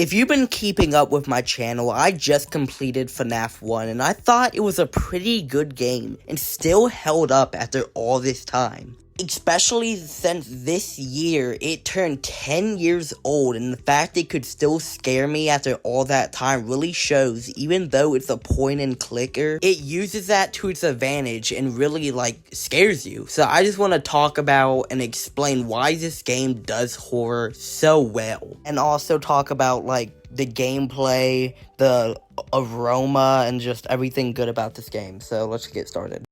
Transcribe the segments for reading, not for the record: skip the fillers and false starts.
If you've been keeping up with my channel, I just completed FNAF 1, and I thought it was a pretty good game, and still held up after all this time. Especially since this year, it turned 10 years old, and the fact it could still scare me after all that time really shows, even though it's a point and clicker, it uses that to its advantage and really, scares you. So I just want to talk about and explain why this game does horror so well. And also talk about, the gameplay, the aroma, and just everything good about this game. So let's get started.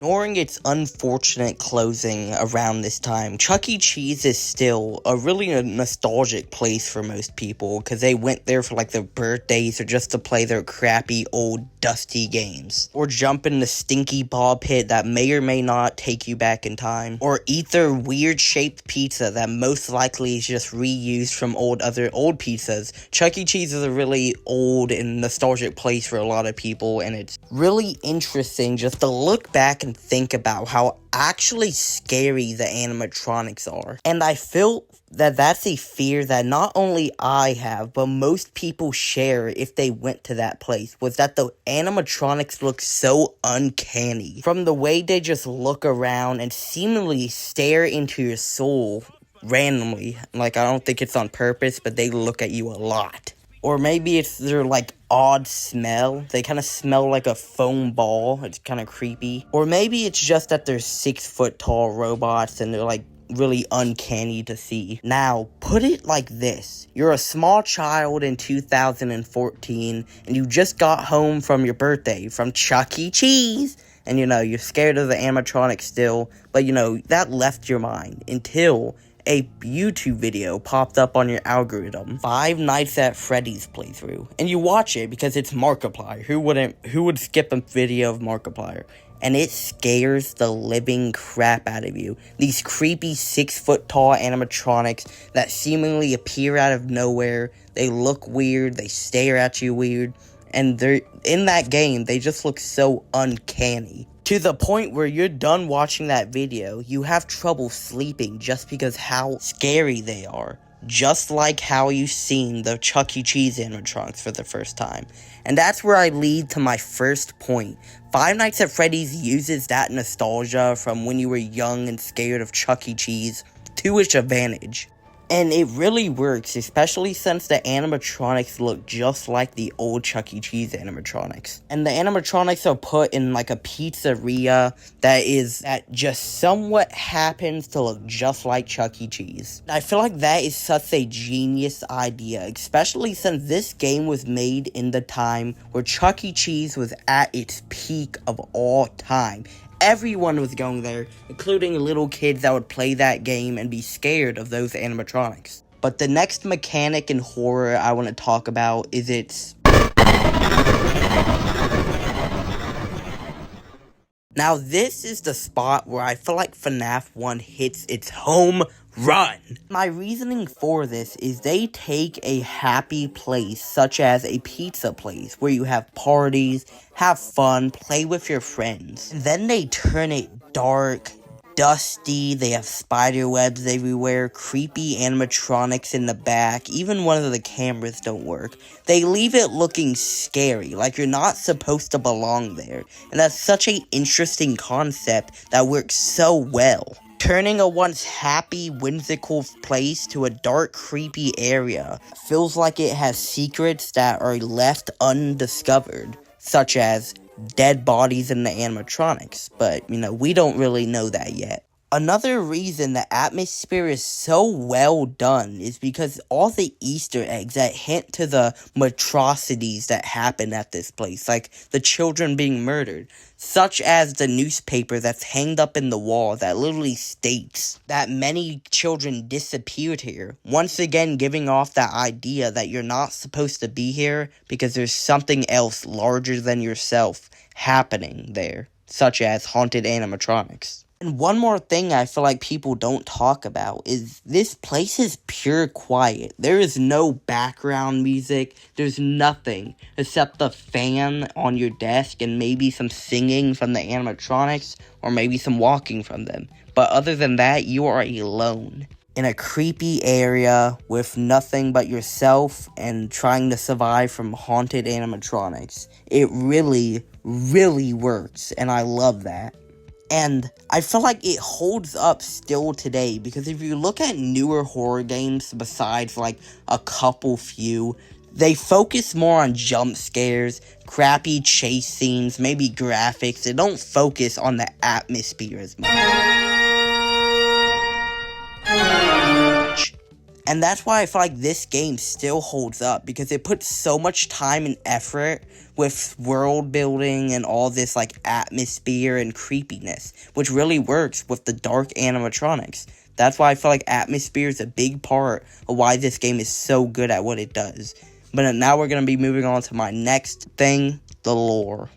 Ignoring its unfortunate closing around this time, Chuck E. Cheese is still a really nostalgic place for most people because they went there for their birthdays or just to play their crappy old dusty games. Or jump in the stinky ball pit that may or may not take you back in time. Or eat their weird shaped pizza that most likely is just reused from other old pizzas. Chuck E. Cheese is a really old and nostalgic place for a lot of people, and it's really interesting just to look back and think about how actually scary the animatronics are. And I feel that that's a fear that not only I have, but most people share if they went to that place, was that the animatronics look so uncanny. From the way they just look around and seemingly stare into your soul randomly. I don't think it's on purpose, but they look at you a lot. Or maybe it's their, odd smell. They kind of smell like a foam ball. It's kind of creepy. Or maybe it's just that they're 6-foot-tall robots and they're, really uncanny to see. Now, put it like this. You're a small child in 2014, and you just got home from your birthday from Chuck E. Cheese. And, you're scared of the animatronics still, but, that left your mind until a YouTube video popped up on your algorithm, Five Nights at Freddy's playthrough, and you watch it because it's Markiplier. Who would skip a video of Markiplier? And it scares the living crap out of you. These creepy 6-foot-tall animatronics that seemingly appear out of nowhere. They look weird, they stare at you weird, and they're in that game, they just look so uncanny. To the point where you're done watching that video, you have trouble sleeping just because how scary they are. Just like how you've seen the Chuck E. Cheese animatronics for the first time. And that's where I lead to my first point. Five Nights at Freddy's uses that nostalgia from when you were young and scared of Chuck E. Cheese to its advantage. And it really works, especially since the animatronics look just like the old Chuck E. Cheese animatronics. And the animatronics are put in a pizzeria that just somewhat happens to look just like Chuck E. Cheese. I feel like that is such a genius idea, especially since this game was made in the time where Chuck E. Cheese was at its peak of all time. Everyone was going there, including little kids that would play that game and be scared of those animatronics. But the next mechanic in horror I want to talk about is its... Now this is the spot where I feel like FNAF 1 hits its home run. My reasoning for this is they take a happy place, such as a pizza place, where you have parties, have fun, play with your friends. And then they turn it dark, dusty, they have spider webs everywhere, creepy animatronics in the back, even one of the cameras don't work. They leave it looking scary, like you're not supposed to belong there. And that's such an interesting concept that works so well. Turning a once happy, whimsical place to a dark, creepy area feels like it has secrets that are left undiscovered, such as dead bodies in the animatronics, but, we don't really know that yet. Another reason the atmosphere is so well done is because all the Easter eggs that hint to the atrocities that happen at this place, like the children being murdered, such as the newspaper that's hanged up in the wall that literally states that many children disappeared here, once again giving off that idea that you're not supposed to be here because there's something else larger than yourself happening there, such as haunted animatronics. And one more thing I feel like people don't talk about is this place is pure quiet. There is no background music. There's nothing except the fan on your desk and maybe some singing from the animatronics or maybe some walking from them. But other than that, you are alone in a creepy area with nothing but yourself and trying to survive from haunted animatronics. It really, really works, and I love that. And I feel like it holds up still today, because if you look at newer horror games, besides like a couple few, they focus more on jump scares, crappy chase scenes, maybe graphics. They don't focus on the atmosphere as much. And that's why I feel like this game still holds up, because it puts so much time and effort with world building and all this like atmosphere and creepiness, which really works with the dark animatronics. That's why I feel like atmosphere is a big part of why this game is so good at what it does. But now we're going to be moving on to my next thing, the lore.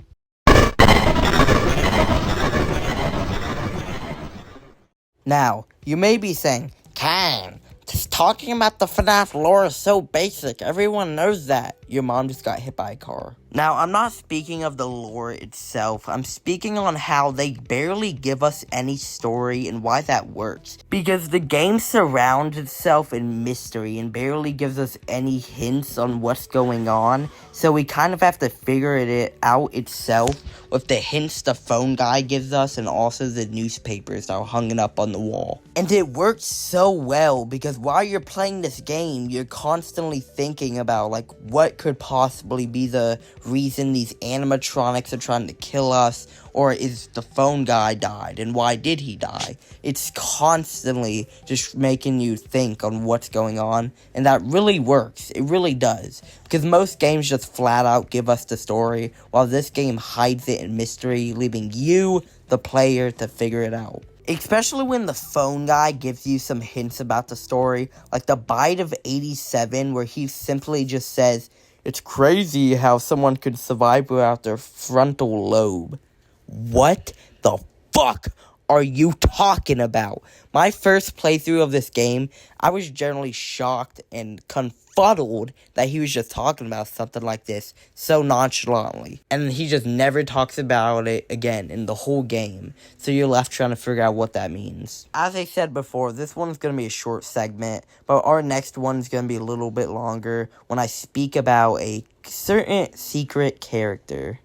Now, you may be saying, Kane, just talking about the FNAF lore is so basic, everyone knows that. Your mom just got hit by a car. Now, I'm not speaking of the lore itself, I'm speaking on how they barely give us any story and why that works. Because the game surrounds itself in mystery and barely gives us any hints on what's going on, so we kind of have to figure it out itself with the hints the phone guy gives us and also the newspapers that are hung up on the wall. And it works so well, because while you're playing this game, you're constantly thinking about like what could possibly be the reason these animatronics are trying to kill us, or is the phone guy died and why did he die? It's constantly just making you think on what's going on, and that really works. It really does, because most games just flat out give us the story, while this game hides it in mystery, leaving you, the player, to figure it out. Especially when the phone guy gives you some hints about the story, like the bite of 87, where he simply just says, "It's crazy how someone could survive without their frontal lobe." What the fuck are you talking about? My first playthrough of this game, I was generally shocked and confuddled that he was just talking about something like this so nonchalantly. And he just never talks about it again in the whole game. So you're left trying to figure out what that means. As I said before, this one's going to be a short segment, but our next one's going to be a little bit longer when I speak about a certain secret character.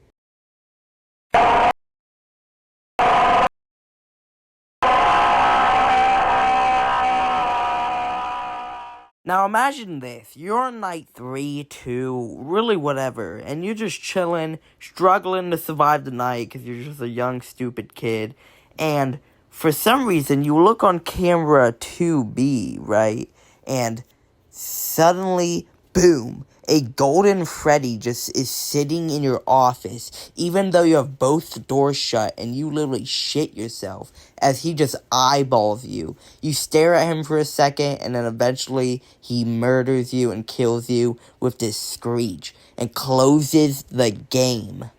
Now imagine this, you're on night 3, 2, really whatever, and you're just chilling, struggling to survive the night because you're just a young, stupid kid, and for some reason you look on camera 2B, right, and suddenly, boom, a golden Freddy just is sitting in your office, even though you have both doors shut, and you literally shit yourself as he just eyeballs you. You stare at him for a second, and then eventually he murders you and kills you with this screech, and closes the game.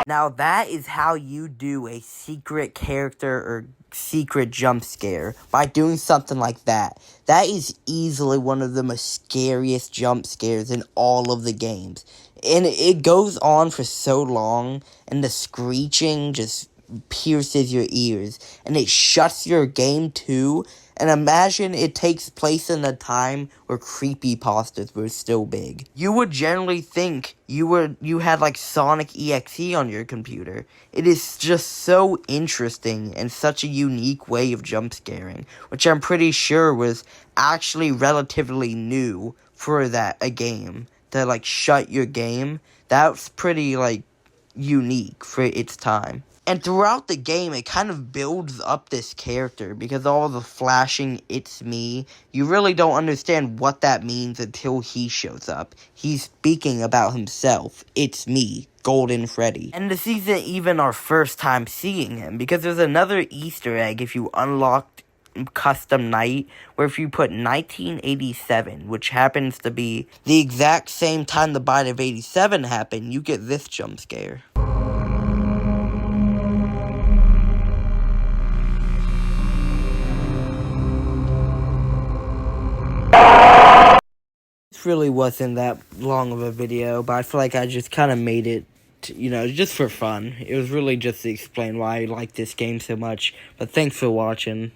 Now that is how you do a secret character or secret jump scare, by doing something like that. That is easily one of the most scariest jump scares in all of the games. And it goes on for so long, and the screeching just pierces your ears, and it shuts your game too. And imagine it takes place in a time where creepypastas were still big. You would generally think you had like Sonic EXE on your computer. It is just so interesting and such a unique way of jump scaring, which I'm pretty sure was actually relatively new for a game to like shut your game. That's pretty like unique for its time. And throughout the game, it kind of builds up this character, because all the flashing "it's me," you really don't understand what that means until he shows up. He's speaking about himself. It's me, Golden Freddy. And this isn't even our first time seeing him, because there's another Easter egg if you unlocked Custom Night, where if you put 1987, which happens to be the exact same time the bite of 87 happened, you get this jump scare. this really wasn't that long of a video, but I feel like I just kind of made it, just for fun. It was really just to explain why I like this game so much, but thanks for watching.